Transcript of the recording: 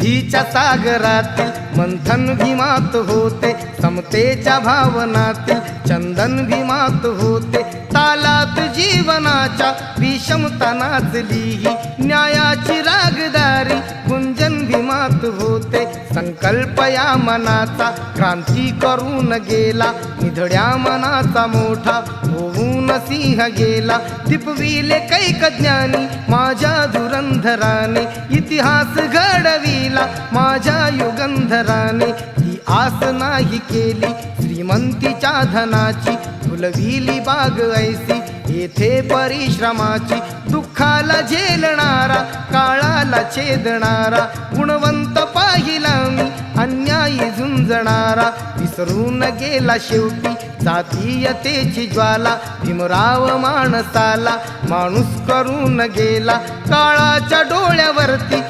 बुद्धीच्या सागरातील मंथन भीमात होते, समतेच्या भावनातील चंदन भीमात होते, तालात जीवनाच्या विषमता नाचली ही न्यायाची रागदारी गुंजन भीमात होते। संकल्प या मनाचा क्रांती करून गेला, निधड्या मनाचा मोठा होऊन सिंह गेला। दिपविले कैक ज्ञानी माझ्या धुरंधराने, इतिहास घडविला माझ्या युगंधराने। ती आस नाही केली श्रीमंतीच्या धनाची, फुलविली बाग ऐसी येथे परिश्रमाची। दुःखाला झेलणारा काळाला छेदणारा, गुणवंत पाहिला मी अन्यायी झुंजणारा। विसरून गेला शेवटी जातीयतेची ज्वाला, भीमराव माणसाला माणूस करून गेला। काळाच्या डोळ्यावरती